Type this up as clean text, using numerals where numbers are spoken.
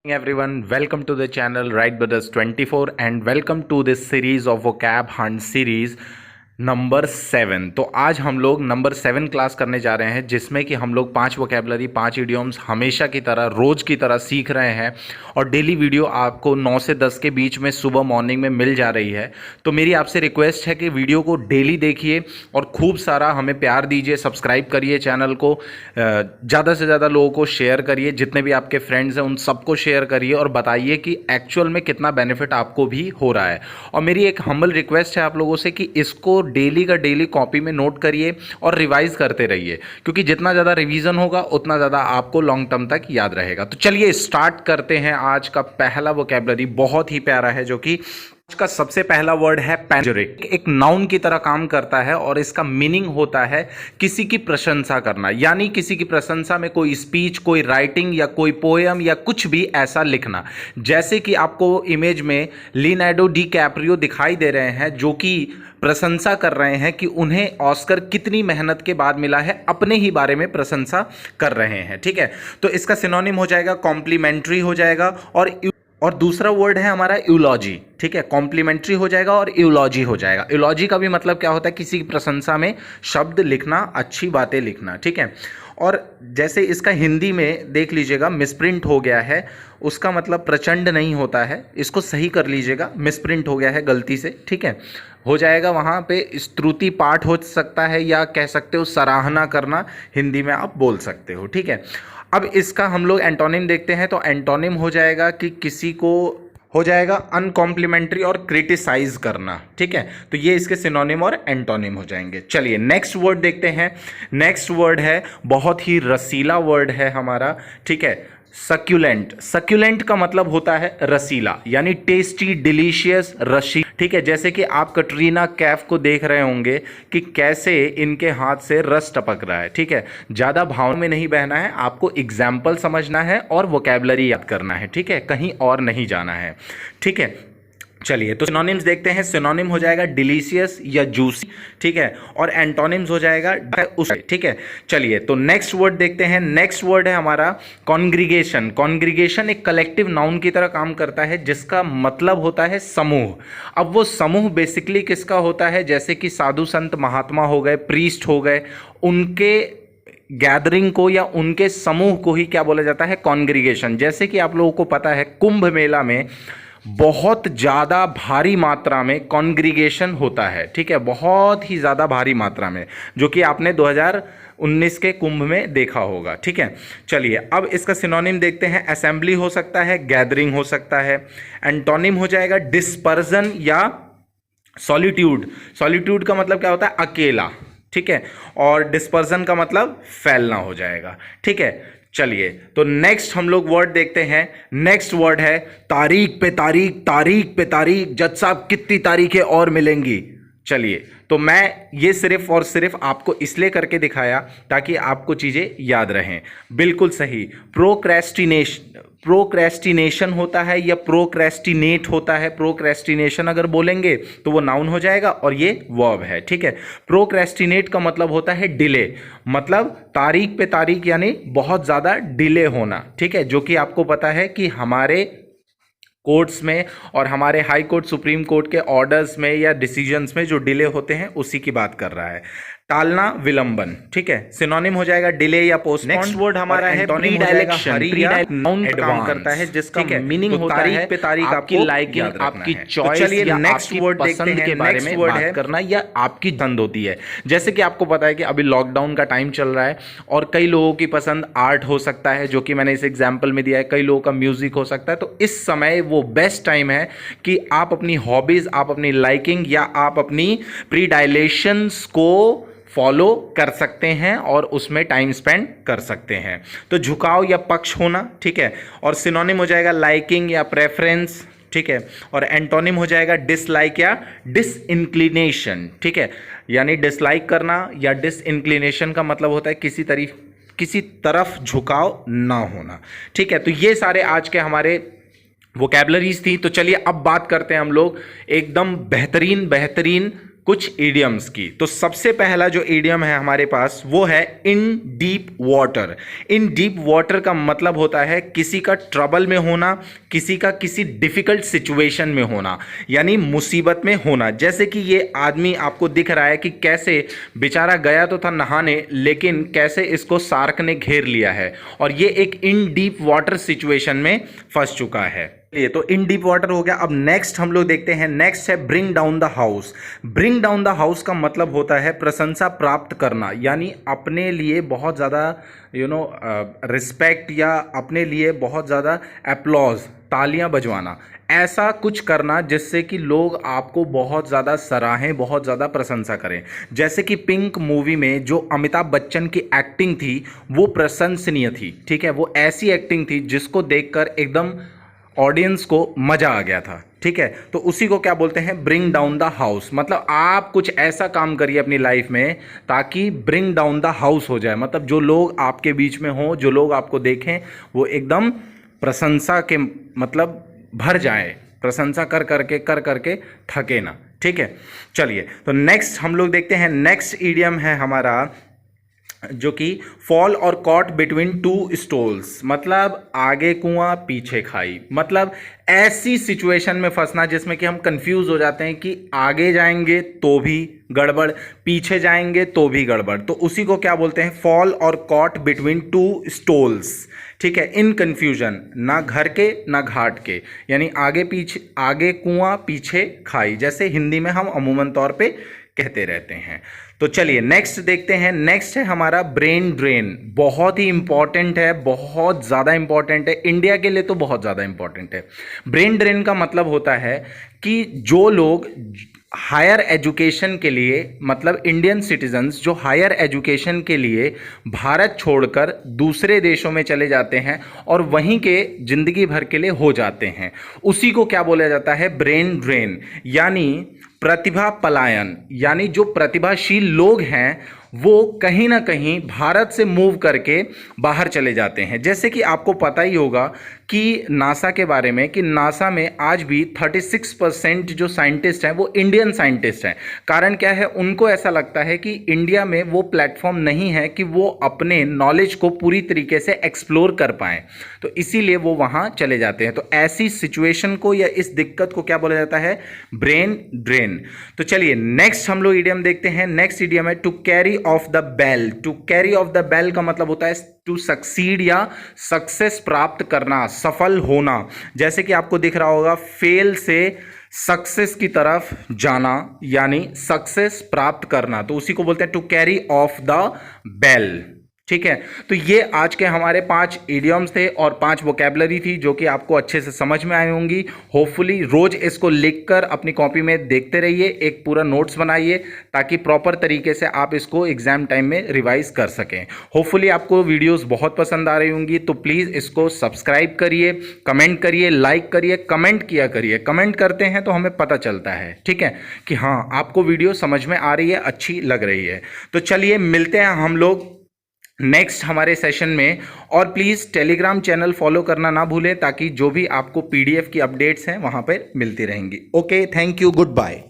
Everyone, welcome to the channel Wright Brothers 24 and welcome to this series of vocab hunt series number 7। तो आज हम लोग number 7 class करने जा रहे हैं, जिसमें कि हम लोग 5 वोकेबलरी 5 इडियम्स हमेशा की तरह रोज़ की तरह सीख रहे हैं और डेली वीडियो आपको 9 से 10 के बीच में सुबह मॉर्निंग में मिल जा रही है। तो मेरी आपसे रिक्वेस्ट है कि वीडियो को डेली देखिए और खूब सारा हमें प्यार दीजिए, सब्सक्राइब करिए चैनल को, ज़्यादा से ज़्यादा लोगों को शेयर करिए, जितने भी आपके फ्रेंड्स हैं उन सबको शेयर करिए और बताइए कि एक्चुअल में कितना बेनिफिट आपको भी हो रहा है। और मेरी एक हम्बल रिक्वेस्ट है आप लोगों से कि इसको डेली का डेली कॉपी में नोट करिए और रिवाइज करते रहिए, क्योंकि जितना ज़्यादा रिवीजन होगा उतना ज़्यादा आपको लॉन्ग टर्म तक याद रहेगा। तो चलिए स्टार्ट करते हैं। आज का पहला वोकैबुलरी बहुत ही प्यारा है, जो कि आज का सबसे पहला वर्ड है पैनेजिरिक। एक नाउन की तरह काम करता है और इसका मीनिंग होता है किसी की प्रशंसा करना, यानी किसी की प्रशंसा में कोई स्पीच, कोई राइटिंग या कोई पोएम या कुछ भी ऐसा लिखना। जैसे कि आपको इमेज में लियोनार्डो डी कैप्रियो दिखाई दे रहे हैं, जो कि प्रशंसा कर रहे हैं कि उन्हें ऑस्कर कितनी मेहनत के बाद मिला है, अपने ही बारे में प्रशंसा कर रहे हैं। ठीक है, तो इसका सिनोनिम हो जाएगा कॉम्प्लीमेंट्री हो जाएगा और दूसरा वर्ड है हमारा यूलॉजी। ठीक है, कॉम्प्लीमेंट्री हो जाएगा और यूलॉजी हो जाएगा। यूलॉजी का भी मतलब क्या होता है, किसी की प्रशंसा में शब्द लिखना, अच्छी बातें लिखना। ठीक है, और जैसे इसका हिंदी में देख लीजिएगा मिसप्रिंट हो गया है, उसका मतलब प्रचंड नहीं होता है, इसको सही कर लीजिएगा, मिसप्रिंट हो गया है गलती से। ठीक है, हो जाएगा वहाँ पे स्तुति पाठ हो सकता है, या कह सकते हो सराहना करना, हिंदी में आप बोल सकते हो। ठीक है, अब इसका हम लोग एंटोनिम देखते हैं। तो एंटोनिम हो जाएगा कि किसी को हो जाएगा अनकॉम्प्लीमेंट्री और क्रिटिसाइज करना। ठीक है, तो ये इसके सिनोनिम और एंटोनिम हो जाएंगे। चलिए नेक्स्ट वर्ड देखते हैं। नेक्स्ट वर्ड है बहुत ही रसीला वर्ड है हमारा। ठीक है, सक्यूलेंट। सक्यूलेंट का मतलब होता है रसीला, यानी टेस्टी, डिलीशियस, रशी। ठीक है, जैसे कि आप कटरीना कैफ को देख रहे होंगे कि कैसे इनके हाथ से रस टपक रहा है। ठीक है, ज़्यादा भाव में नहीं बहना है, आपको एग्जाम्पल समझना है और वोकैबुलरी याद करना है। ठीक है, कहीं और नहीं जाना है। ठीक है, चलिए तो सिनोनिम्स देखते हैं। सिनोनिम हो जाएगा डिलीशियस या जूसी। ठीक है, और एंटोनिम्स हो जाएगा उस। ठीक है, चलिए तो नेक्स्ट वर्ड देखते हैं। नेक्स्ट वर्ड है हमारा कॉन्ग्रीगेशन। कॉन्ग्रीगेशन एक कलेक्टिव नाउन की तरह काम करता है, जिसका मतलब होता है समूह। अब वो समूह बेसिकली किसका होता है, जैसे कि साधु संत महात्मा हो गए, प्रीस्ट हो गए, उनके गैदरिंग को या उनके समूह को ही क्या बोला जाता है, कॉन्ग्रीगेशन। जैसे कि आप लोगों को पता है कुंभ मेला में बहुत ज़्यादा भारी मात्रा में कॉन्ग्रीगेशन होता है। ठीक है, बहुत ही ज़्यादा भारी मात्रा में, जो कि आपने 2019 के कुंभ में देखा होगा। ठीक है, चलिए अब इसका सिनोनिम देखते हैं। असेंबली हो सकता है, गैदरिंग हो सकता है। एंटोनिम हो जाएगा डिस्पर्जन या सॉलिट्यूड। सॉलिट्यूड का मतलब क्या होता है, अकेला। ठीक है, और डिस्पर्जन का मतलब फैलना हो जाएगा। ठीक है, चलिए तो नेक्स्ट हम लोग वर्ड देखते हैं। नेक्स्ट वर्ड है तारीख पे तारीख, तारीख पे तारीख, जज साहब कितनी तारीखें और मिलेंगी। चलिए तो मैं ये सिर्फ और सिर्फ आपको इसलिए करके दिखाया ताकि आपको चीज़ें याद रहें। बिल्कुल सही, प्रोक्रेस्टिनेशन होता है या प्रोक्रेस्टिनेट होता है। प्रोक्रेस्टिनेशन अगर बोलेंगे तो वो नाउन हो जाएगा और ये वर्ब है। ठीक है, प्रोक्रेस्टिनेट का मतलब होता है डिले, मतलब तारीख पे तारीख यानी बहुत ज़्यादा डिले होना। ठीक है, जो कि आपको पता है कि हमारे कोर्ट्स में और हमारे हाई कोर्ट, सुप्रीम कोर्ट के ऑर्डर्स में या डिसीजंस में जो डिले होते हैं उसी की बात कर रहा है। टालना, विलंबन। ठीक है, सिनोनिम हो जाएगा डिले या पोस्टपोन। नेक्स्ट वर्ड हमारा है प्रीडायलेक्शन। नाउन काम करता है जिसका मीनिंग होता है पे तारीख, आपकी लाइकिंग, आपकी चॉइस। चलिए नेक्स्ट वर्ड देखते हैं के बारे में बात करना, या आपकी पसंद होती है। जैसे कि आपको पता है कि अभी लॉकडाउन का टाइम चल रहा है और कई लोगों की पसंद आर्ट हो सकता है, जो कि मैंने इस एग्जाम्पल में दिया है। कई लोगों का म्यूजिक हो सकता है। तो इस समय वो बेस्ट टाइम है कि आप अपनी हॉबीज, आप अपनी लाइकिंग या आप अपनी प्रीडायलेशंस को फॉलो कर सकते हैं और उसमें टाइम स्पेंड कर सकते हैं। तो झुकाव या पक्ष होना। ठीक है, और सिनोनिम हो जाएगा लाइकिंग या प्रेफरेंस। ठीक है, और एंटोनिम हो जाएगा डिसलाइक या डिसइंक्लिनेशन। ठीक है, यानी डिसलाइक करना या डिसइंक्लिनेशन का मतलब होता है किसी तरफ झुकाव ना होना। ठीक है, तो ये सारे आज के हमारे वोकैबुलरीज थी। तो चलिए अब बात करते हैं हम लोग एकदम बेहतरीन कुछ ईडियम्स की। तो सबसे पहला जो ईडियम है हमारे पास वो है इन डीप वाटर। इन डीप वाटर का मतलब होता है किसी का ट्रबल में होना, किसी का किसी डिफिकल्ट सिचुएशन में होना, यानी मुसीबत में होना। जैसे कि ये आदमी आपको दिख रहा है कि कैसे बेचारा गया तो था नहाने, लेकिन कैसे इसको शार्क ने घेर लिया है और ये एक इन डीप वाटर सिचुएशन में फंस चुका है। ये तो इन डीप वाटर हो गया। अब नेक्स्ट हम लोग देखते हैं, नेक्स्ट है bring down the house. Bring down the house का मतलब होता है प्रशंसा प्राप्त करना, यानी अपने लिए बहुत ज़्यादा रिस्पेक्ट या अपने लिए बहुत ज़्यादा एप्लॉज, तालियां बजवाना, ऐसा कुछ करना जिससे कि लोग आपको बहुत ज़्यादा सराहें, बहुत ज़्यादा प्रशंसा करें। जैसे कि पिंक मूवी में जो अमिताभ बच्चन की एक्टिंग थी वो प्रशंसनीय थी, ठीक है। वो ऐसी एक्टिंग थी जिसको देखकर एकदम ऑडियंस को मजा आ गया था, ठीक है। तो उसी को क्या बोलते हैं, ब्रिंग डाउन द हाउस। मतलब आप कुछ ऐसा काम करिए अपनी लाइफ में ताकि ब्रिंग डाउन द हाउस हो जाए, मतलब जो लोग आपके बीच में हो, जो लोग आपको देखें वो एकदम प्रशंसा के मतलब भर जाए, प्रशंसा कर करके थके ना, ठीक है। चलिए तो नेक्स्ट हम लोग देखते हैं, नेक्स्ट ईडियम है हमारा जो कि फॉल और कॉट बिटवीन टू स्टोल्स। मतलब आगे कुआं पीछे खाई, मतलब ऐसी सिचुएशन में फंसना जिसमें कि हम कंफ्यूज हो जाते हैं कि आगे जाएंगे तो भी गड़बड़, पीछे जाएंगे तो भी गड़बड़। तो उसी को क्या बोलते हैं, फॉल और कॉट बिटवीन टू स्टोल्स, ठीक है। इन कंफ्यूजन, ना घर के ना घाट के, यानी आगे पीछे, आगे कुआं पीछे खाई, जैसे हिंदी में हम अमूमन तौर पे कहते रहते हैं। तो चलिए नेक्स्ट देखते हैं, नेक्स्ट है हमारा ब्रेन ड्रेन। बहुत ही इंपॉर्टेंट है, बहुत ज़्यादा इंपॉर्टेंट है, इंडिया के लिए तो बहुत ज़्यादा इंपॉर्टेंट है। ब्रेन ड्रेन का मतलब होता है कि जो लोग हायर एजुकेशन के लिए, मतलब इंडियन सिटीजन्स जो हायर एजुकेशन के लिए भारत छोड़कर दूसरे देशों में चले जाते हैं और वहीं के जिंदगी भर के लिए हो जाते हैं, उसी को क्या बोला जाता है, ब्रेन ड्रेन, यानी प्रतिभा पलायन। यानी जो प्रतिभाशील लोग हैं वो कहीं ना कहीं भारत से मूव करके बाहर चले जाते हैं। जैसे कि आपको पता ही होगा कि नासा के बारे में, कि नासा में आज भी 36% जो साइंटिस्ट हैं वो इंडियन साइंटिस्ट हैं। कारण क्या है, उनको ऐसा लगता है कि इंडिया में वो प्लेटफॉर्म नहीं है कि वो अपने नॉलेज को पूरी तरीके से एक्सप्लोर कर पाएँ, तो इसीलिए वो वहाँ चले जाते हैं। तो ऐसी सिचुएशन को या इस दिक्कत को क्या बोला जाता है, ब्रेन ड्रेन। तो चलिए नेक्स्ट हम लोग इडियम देखते हैं, नेक्स्ट इडियम है to carry off the bell. To carry off the bell का मतलब होता है टू सक्सीड या सक्सेस प्राप्त करना, सफल होना। जैसे कि आपको दिख रहा होगा, फेल से सक्सेस की तरफ जाना, यानी सक्सेस प्राप्त करना, तो उसी को बोलते हैं to carry off the bell, ठीक है। तो ये आज के हमारे 5 इडियम्स थे और 5 वोकैबुलरी थी जो कि आपको अच्छे से समझ में आई होंगी। होपफुली रोज इसको लिखकर अपनी कॉपी में देखते रहिए, एक पूरा नोट्स बनाइए ताकि प्रॉपर तरीके से आप इसको एग्जाम टाइम में रिवाइज कर सकें। होपफुली आपको वीडियोस बहुत पसंद आ रही होंगी, तो प्लीज़ इसको सब्सक्राइब करिए, कमेंट करिए, लाइक करिए, कमेंट किया करिए। कमेंट करते हैं तो हमें पता चलता है, ठीक है, कि हाँ आपको वीडियो समझ में आ रही है, अच्छी लग रही है। तो चलिए मिलते हैं हम लोग नेक्स्ट हमारे सेशन में, और प्लीज़ टेलीग्राम चैनल फॉलो करना ना भूलें ताकि जो भी आपको PDF की अपडेट्स हैं वहाँ पर मिलती रहेंगी। Okay, thank you, good bye.